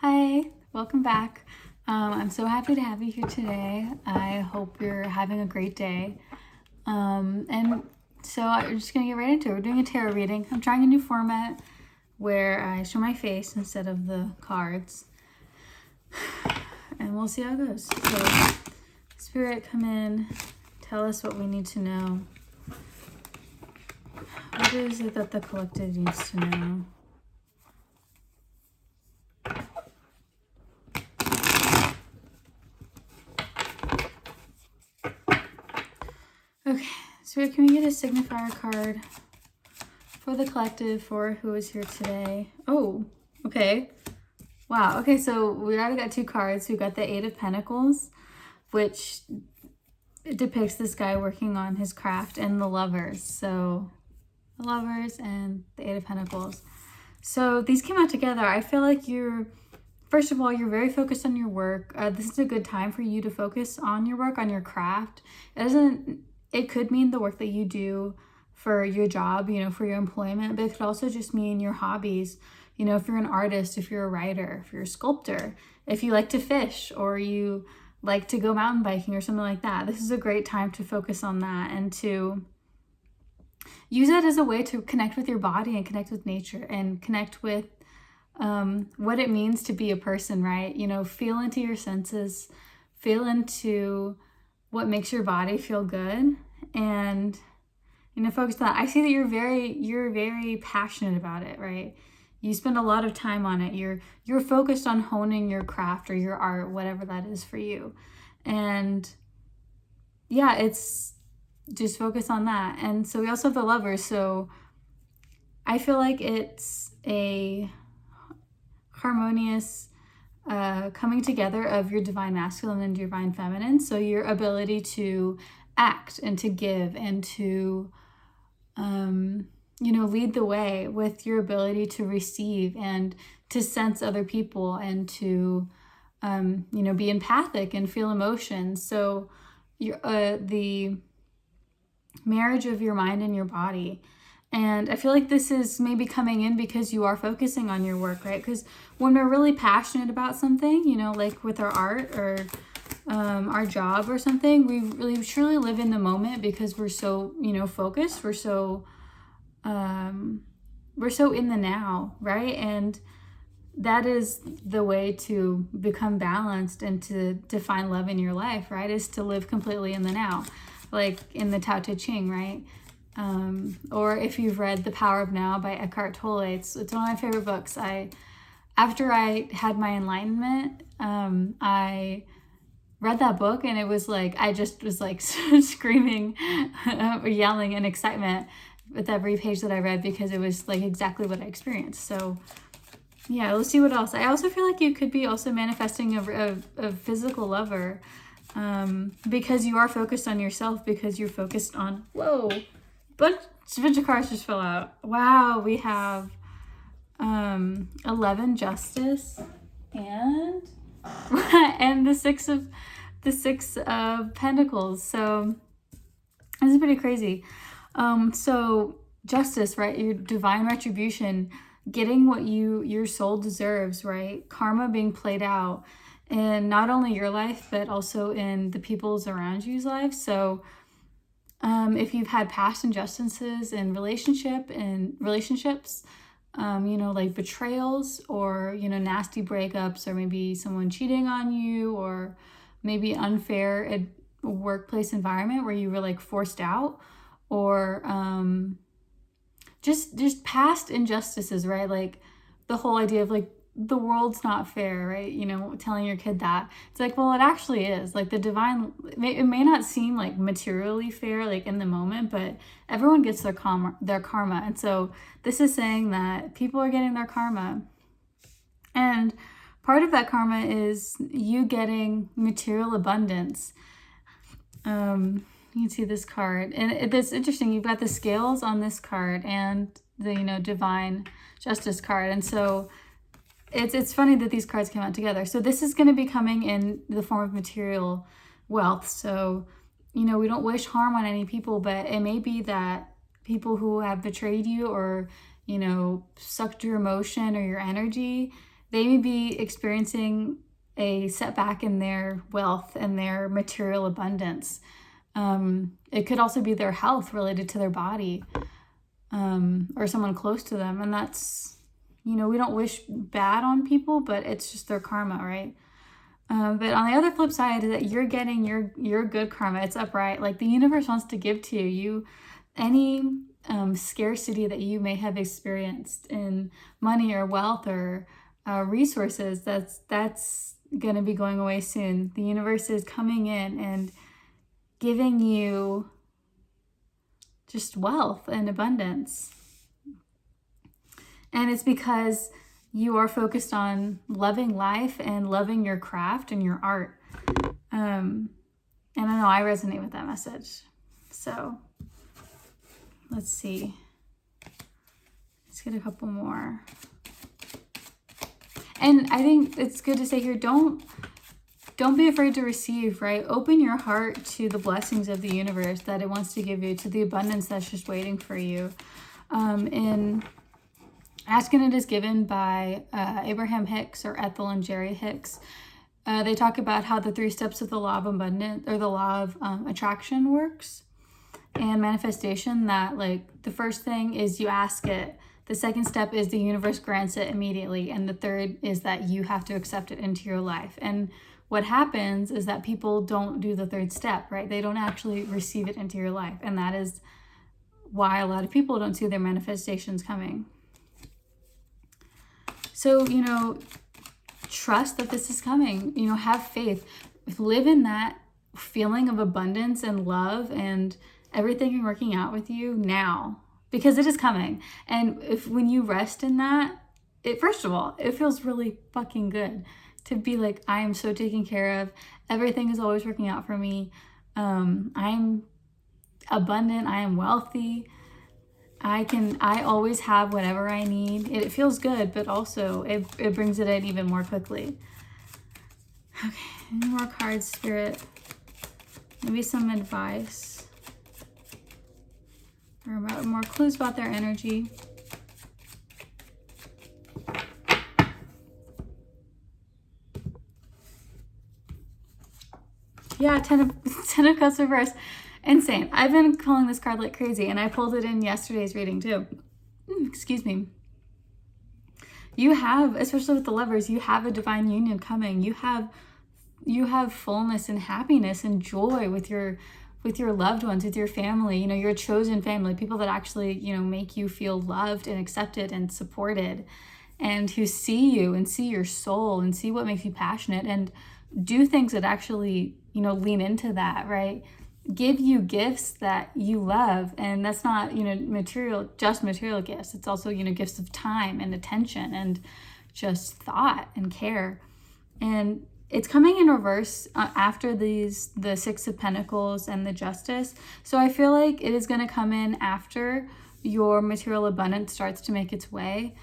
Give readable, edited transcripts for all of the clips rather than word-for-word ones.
Hi, welcome back. I'm so happy to have you here today. I hope you're having a great day. And so I'm just going to get right into it. We're doing a tarot reading. I'm trying a new format where I show my face instead of the cards. And we'll see how it goes. So, Spirit, come in. Tell us what we need to know. What is it that the collective needs to know? Okay, so can we get a signifier card for the collective for who is here today? Oh, okay. Wow, okay, so we already got two cards. We've got the Eight of Pentacles, which depicts this guy working on his craft, and the Lovers. So the Lovers and the Eight of Pentacles. So these came out together. I feel like first of all, you're very focused on your work. This is a good time for you to focus on your work, on your craft. It could mean the work that you do for your job, for your employment, but it could also just mean your hobbies. If you're an artist, if you're a writer, if you're a sculptor, if you like to fish or you like to go mountain biking or something like that. This is a great time to focus on that and to use it as a way to connect with your body and connect with nature and connect with what it means to be a person, right? Feel into your senses, feel into what makes your body feel good, and focus on that. I see that you're very passionate about it, right? You spend a lot of time on it. You're focused on honing your craft or your art, whatever that is for you. And yeah, it's just focus on that. And so we also have the Lovers. So I feel like it's a harmonious coming together of your divine masculine and divine feminine. So your ability to act and to give and to lead the way with your ability to receive and to sense other people and to be empathic and feel emotions. So the marriage of your mind and your body. And I feel like this is maybe coming in because you are focusing on your work, right? Because when we're really passionate about something, like with our art or our job or something, we really truly live in the moment because we're so, focused. We're so in the now, right? And that is the way to become balanced and to find love in your life, right? Is to live completely in the now, like in the Tao Te Ching, right? Or if you've read The Power of Now by Eckhart Tolle, it's one of my favorite books. After I had my enlightenment, I read that book and it was like, I just was like screaming, yelling in excitement with every page that I read because it was like exactly what I experienced. So yeah, let's see what else. I also feel like you could be also manifesting a physical lover because you are focused on yourself, because you're focused on, bunch of cards just fell out. Wow, we have 11 Justice and and the six of Pentacles. So this is pretty crazy. So Justice, right? Your divine retribution, getting what your soul deserves, right? Karma being played out in not only your life but also in the people's around you's life. So if you've had past injustices in relationships, like betrayals or, nasty breakups, or maybe someone cheating on you, or maybe unfair workplace environment where you were like forced out, or just past injustices, right? Like the whole idea of like the world's not fair, right? Telling your kid that. It's like, well, it actually is. Like the divine, it may not seem like materially fair, like in the moment, but everyone gets their karma. And so this is saying that people are getting their karma. And part of that karma is you getting material abundance. You can see this card. And it's interesting. You've got the scales on this card and the, divine justice card. And so it's funny that these cards came out together. So this is going to be coming in the form of material wealth. So, we don't wish harm on any people, but it may be that people who have betrayed you or, sucked your emotion or your energy, they may be experiencing a setback in their wealth and their material abundance. It could also be their health related to their body, or someone close to them. And that's, we don't wish bad on people, but it's just their karma, right? But on the other flip side is that you're getting your good karma. It's upright. Like the universe wants to give to you any scarcity that you may have experienced in money or wealth or resources. That's going to be going away soon. The universe is coming in and giving you just wealth and abundance. And it's because you are focused on loving life and loving your craft and your art. And I know I resonate with that message. So let's see. Let's get a couple more. And I think it's good to say here, don't be afraid to receive, right? Open your heart to the blessings of the universe that it wants to give you, to the abundance that's just waiting for you. In Ask and It Is Given by Abraham Hicks or Ethel and Jerry Hicks, they talk about how the 3 steps of the law of abundance or the law of attraction works and manifestation. That like the first thing is you ask it. The second step is the universe grants it immediately. And the third is that you have to accept it into your life. And what happens is that people don't do the third step, right? They don't actually receive it into your life. And that is why a lot of people don't see their manifestations coming. So, trust that this is coming, have faith, live in that feeling of abundance and love and everything working out with you now, because it is coming. And when you rest in that, first of all, it feels really fucking good to be like, I am so taken care of. Everything is always working out for me. I'm abundant. I am wealthy. I always have whatever I need. It feels good, but also it brings it in even more quickly. Okay, any more cards, Spirit? Maybe some advice or more clues about their energy. Yeah, Ten of Cups reversed. Insane. I've been calling this card like crazy, and I pulled it in yesterday's reading too. Excuse me. You have, especially with the Lovers, you have a divine union coming. You have fullness and happiness and joy with your loved ones, with your family, your chosen family, people that actually, make you feel loved and accepted and supported, and who see you and see your soul and see what makes you passionate and do things that actually, lean into that, right? Give you gifts that you love. And that's not, material gifts. It's also, gifts of time and attention and just thought and care. And it's coming in reverse after the 6 of Pentacles and the Justice. So I feel like it is going to come in after your material abundance starts to make its way.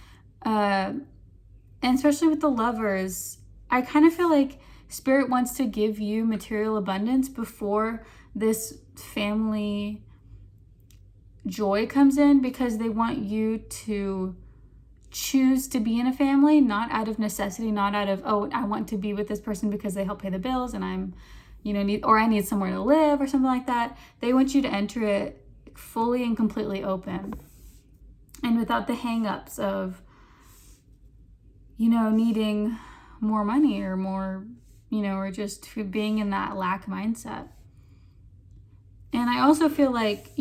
And especially with the Lovers, I kind of feel like Spirit wants to give you material abundance before this family joy comes in, because they want you to choose to be in a family, not out of necessity, not out of, oh, I want to be with this person because they help pay the bills and I'm, I need somewhere to live or something like that. They want you to enter it fully and completely open and without the hang-ups of, needing more money or more, or just being in that lack mindset. And I also feel like,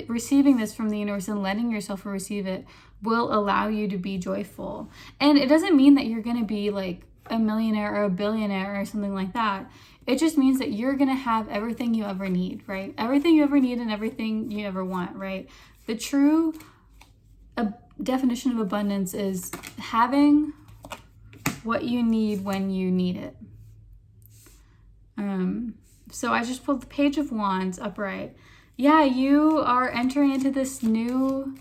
receiving this from the universe and letting yourself receive it will allow you to be joyful. And it doesn't mean that you're going to be like a millionaire or a billionaire or something like that. It just means that you're going to have everything you ever need, right? Everything you ever need and everything you ever want, right? The true definition of abundance is having what you need when you need it. So I just pulled the Page of Wands upright. Yeah, you are entering into this new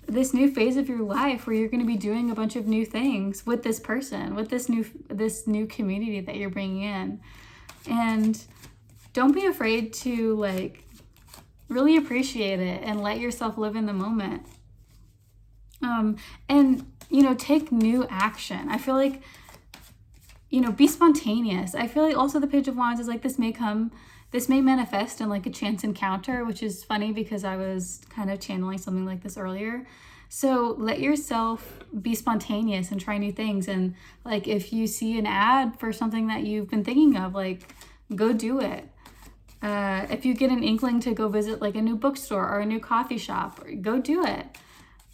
phase of your life where you're going to be doing a bunch of new things with this person, with this new community that you're bringing in. And don't be afraid to really appreciate it and let yourself live in the moment. And take new action. I feel like, be spontaneous. I feel like also the Page of Wands is like, this may manifest in like a chance encounter, which is funny because I was kind of channeling something like this earlier. So let yourself be spontaneous and try new things. And like, if you see an ad for something that you've been thinking of, like, go do it. If you get an inkling to go visit like a new bookstore or a new coffee shop, go do it.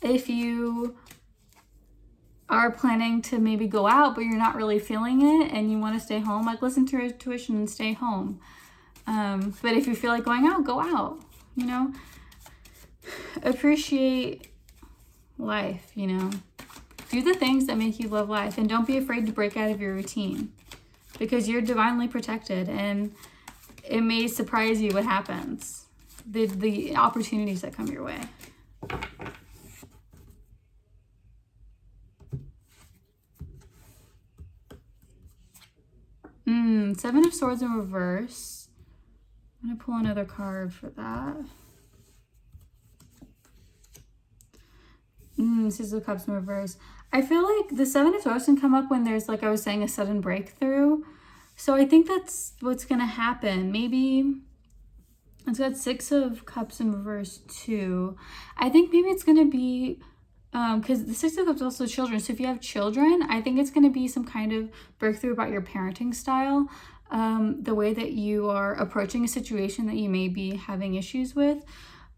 If you are planning to maybe go out, but you're not really feeling it and you want to stay home, like, listen to your intuition and stay home. But if you feel like going out, go out, appreciate life, do the things that make you love life, and don't be afraid to break out of your routine, because you're divinely protected, and it may surprise you what happens, the opportunities that come your way. Seven of Swords in reverse. I'm gonna pull another card for that. Six of Cups in reverse. I feel like the Seven of Swords can come up when there's, like I was saying, a sudden breakthrough. So I think that's what's gonna happen. Maybe it's got Six of Cups in reverse too. I think maybe it's gonna be because the Six of Cups is also children. So if you have children, I think it's gonna be some kind of breakthrough about your parenting style. The way that you are approaching a situation that you may be having issues with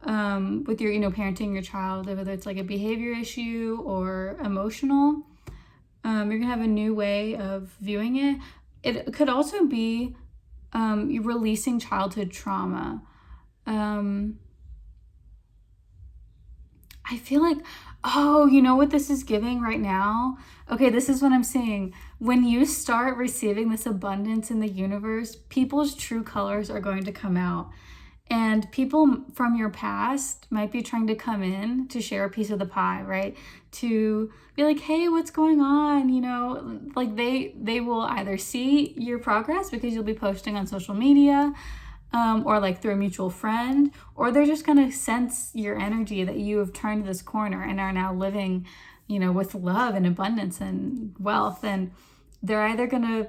your, parenting your child, whether it's like a behavior issue or emotional. You're gonna have a new way of viewing it. It could also be you releasing childhood trauma. I feel like, you know what this is giving right now? Okay, this is what I'm seeing. When you start receiving this abundance in the universe, people's true colors are going to come out. And people from your past might be trying to come in to share a piece of the pie, right? To be like, hey, what's going on? Like they will either see your progress because you'll be posting on social media, or like through a mutual friend, or they're just gonna sense your energy that you have turned this corner and are now living, with love and abundance and wealth. And they're either gonna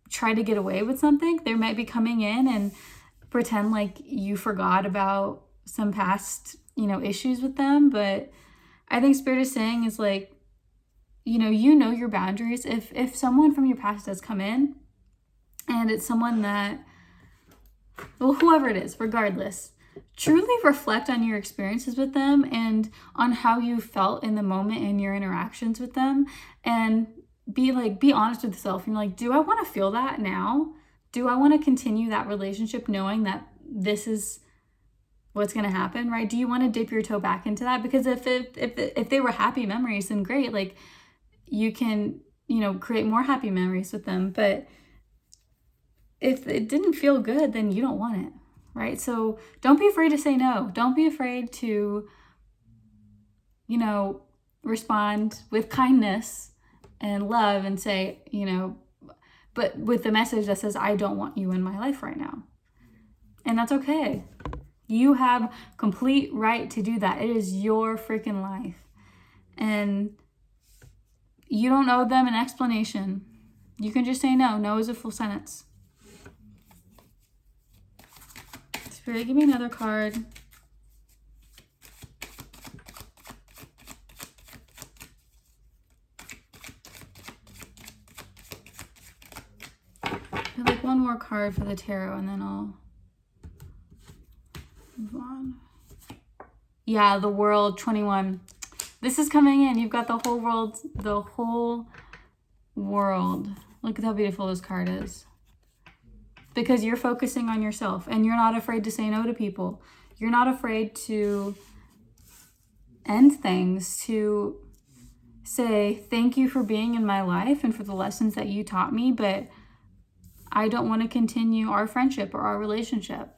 try to get away with something. They might be coming in and pretend like you forgot about some past, issues with them. But I think Spirit is saying is like, your boundaries. If someone from your past does come in and it's someone that, well, whoever it is, regardless, truly reflect on your experiences with them and on how you felt in the moment in your interactions with them, and be honest with yourself. You're like, do I want to feel that now? Do I want to continue that relationship knowing that this is what's going to happen, right? Do you want to dip your toe back into that? Because if they were happy memories, then great. Like, you can, create more happy memories with them. But if it didn't feel good, then you don't want it, right? So don't be afraid to say no. Don't be afraid to, respond with kindness and love and say, but with the message that says, I don't want you in my life right now. And that's okay. You have complete right to do that. It is your freaking life. And you don't owe them an explanation. You can just say no. No is a full sentence. Spirit, give me another card. Like one more card for the tarot and then I'll move on. Yeah, the World 21. This is coming in. You've got the whole world. Look at how beautiful this card is. Because you're focusing on yourself and you're not afraid to say no to people. You're not afraid to end things, to say thank you for being in my life and for the lessons that you taught me, but I don't want to continue our friendship or our relationship,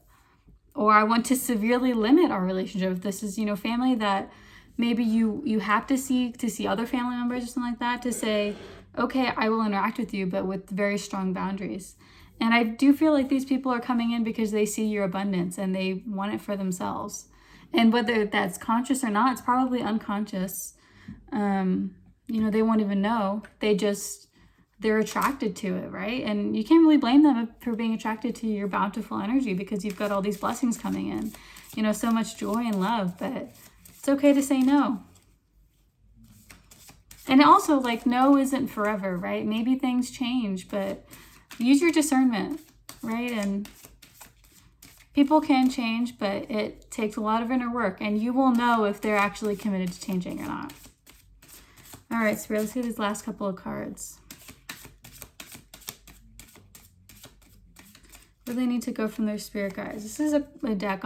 or I want to severely limit our relationship. If this is, family that maybe you have to see other family members or something like that, to say, okay, I will interact with you, but with very strong boundaries. And I do feel like these people are coming in because they see your abundance and they want it for themselves. And whether that's conscious or not, it's probably unconscious. They won't even know. They're attracted to it, right? And you can't really blame them for being attracted to your bountiful energy because you've got all these blessings coming in, so much joy and love, but it's okay to say no. And also, like, no isn't forever, right? Maybe things change, but use your discernment, right? And people can change, but it takes a lot of inner work, and you will know if they're actually committed to changing or not. All right, so let's see these last couple of cards. Where they need to go from their spirit guides. This is a deck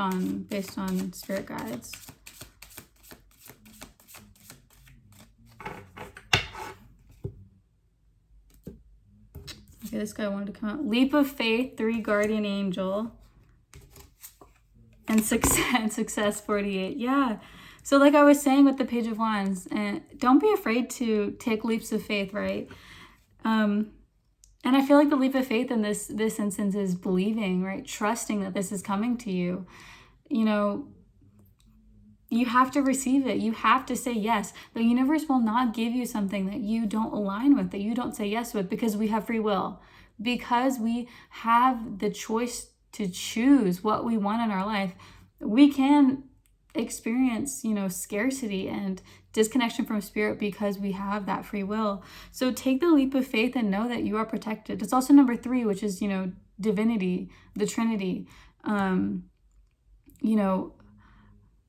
based on spirit guides. Okay, this guy wanted to come out. Leap of faith, 3 guardian angel. And success 48. Yeah. So like I was saying with the Page of Wands, and don't be afraid to take leaps of faith, right? And I feel like the leap of faith in this instance is believing, right? Trusting that this is coming to you. You have to receive it. You have to say yes. The universe will not give you something that you don't align with, that you don't say yes with, because we have free will. Because we have the choice to choose what we want in our life, we can experience, scarcity and disconnection from spirit because we have that free will. So take the leap of faith and know that you are protected. It's also number 3, which is, divinity, the Trinity,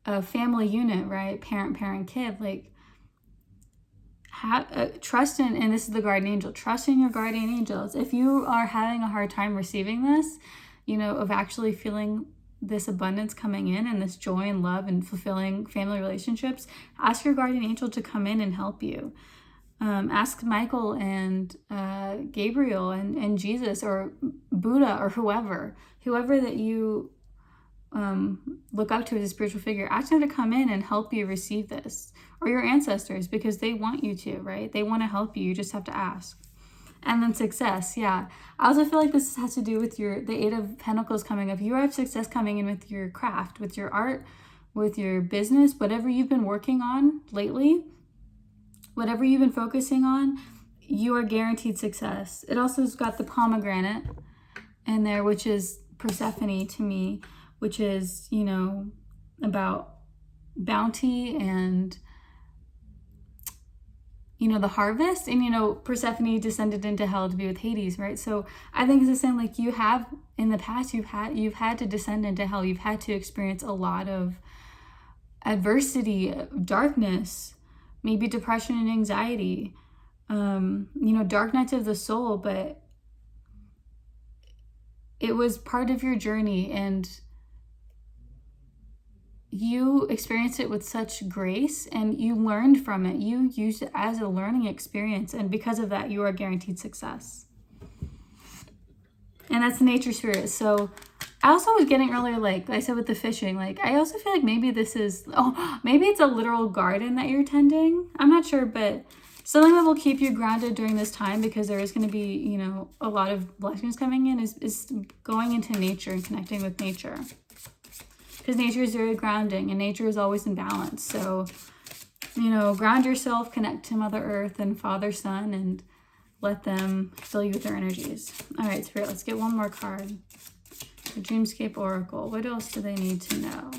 a family unit, right? Parent, kid, like trust in, and this is the guardian angel, trust in your guardian angels. If you are having a hard time receiving this, of actually feeling this abundance coming in and this joy and love and fulfilling family relationships, ask your guardian angel to come in and help you. Ask Michael and Gabriel and Jesus or Buddha or whoever that you look up to as a spiritual figure. Ask them to come in and help you receive this, or your ancestors, because they want you to, right? They want to help you. You just have to ask. And then success, yeah. I also feel like this has to do with the 8 of Pentacles coming up. You have success coming in with your craft, with your art, with your business, whatever you've been working on lately, whatever you've been focusing on, you are guaranteed success. It also has got the pomegranate in there, which is Persephone to me, which is, about bounty and the harvest, and Persephone descended into hell to be with Hades, right? So I think it's the same, like you have in the past, you've had to descend into hell. You've had to experience a lot of adversity, darkness, maybe depression and anxiety, dark nights of the soul, but it was part of your journey, and you experienced it with such grace, and you learned from it. You used it as a learning experience, and because of that, you are guaranteed success. And that's the nature spirit. So I also was getting earlier, like I said with the fishing, like I also feel like maybe maybe it's a literal garden that you're tending. I'm not sure, but something that will keep you grounded during this time, because there is going to be, a lot of blessings coming in, is going into nature and connecting with nature. Because nature is very grounding, and nature is always in balance. So, ground yourself, connect to Mother Earth and Father, Son, and let them fill you with their energies. All right, Spirit, let's get one more card. The Dreamscape Oracle. What else do they need to know?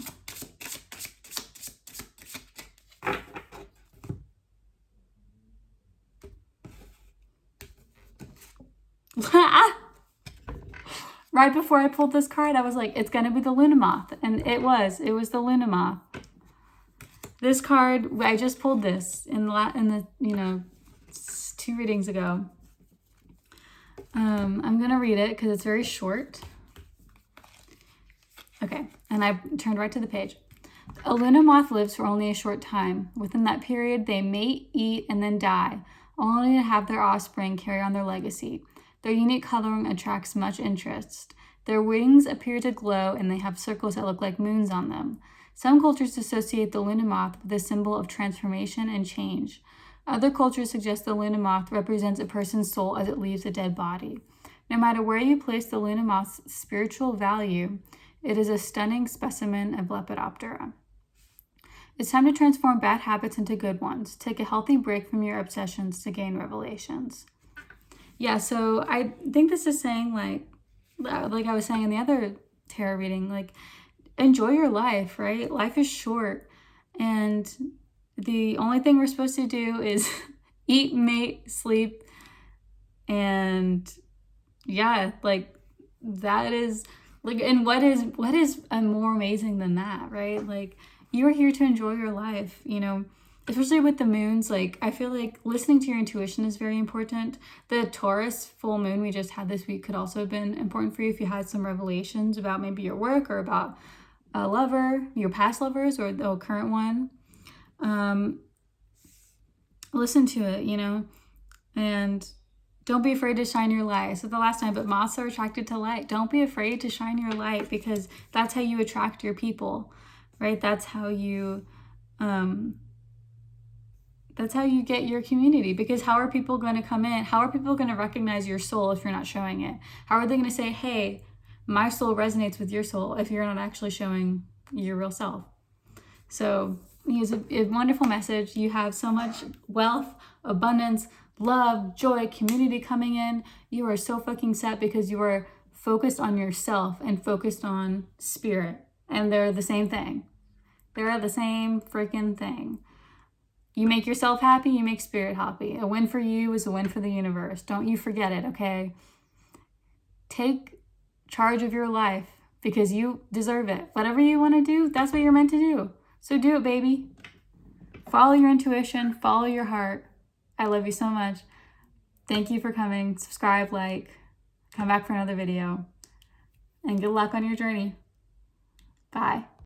Right before I pulled this card, I was like, it's going to be the Luna Moth. And it was the Luna Moth. This card, I just pulled this in the 2 readings ago. I'm going to read it because it's very short. Okay, and I turned right to the page. A Luna Moth lives for only a short time. Within that period, they mate, eat, and then die, only to have their offspring carry on their legacy. Their unique coloring attracts much interest. Their wings appear to glow, and they have circles that look like moons on them. Some cultures associate the Luna Moth with a symbol of transformation and change. Other cultures suggest the Luna Moth represents a person's soul as it leaves a dead body. No matter where you place the Luna Moth's spiritual value, it is a stunning specimen of Lepidoptera. It's time to transform bad habits into good ones. Take a healthy break from your obsessions to gain revelations. Yeah, so I think this is saying, like I was saying in the other tarot reading, like, enjoy your life, right? Life is short, and the only thing we're supposed to do is eat, mate, sleep, and yeah, like, that is, like, and what is more amazing than that, right? Like, you're here to enjoy your life, you know, especially with the moons. Like, I feel like listening to your intuition is very important. The Taurus full moon we just had this week could also have been important for you if you had some revelations about maybe your work or about a lover, your past lovers, or the current one. Listen to it, you know, and don't be afraid to shine your light. I said the last time, but moths are attracted to light. Don't be afraid to shine your light, because that's how you attract your people, right? That's how you get your community. Because how are people going to come in? How are people going to recognize your soul if you're not showing it? How are they going to say, hey, my soul resonates with your soul, if you're not actually showing your real self? So it's a wonderful message. You have so much wealth, abundance, love, joy, community coming in. You are so fucking set because you are focused on yourself and focused on spirit. And they're the same thing. They're the same freaking thing. You make yourself happy, you make spirit happy. A win for you is a win for the universe. Don't you forget it, okay? Take charge of your life because you deserve it. Whatever you want to do, that's what you're meant to do. So do it, baby. Follow your intuition, follow your heart. I love you so much. Thank you for coming. Subscribe, like, come back for another video. And good luck on your journey. Bye.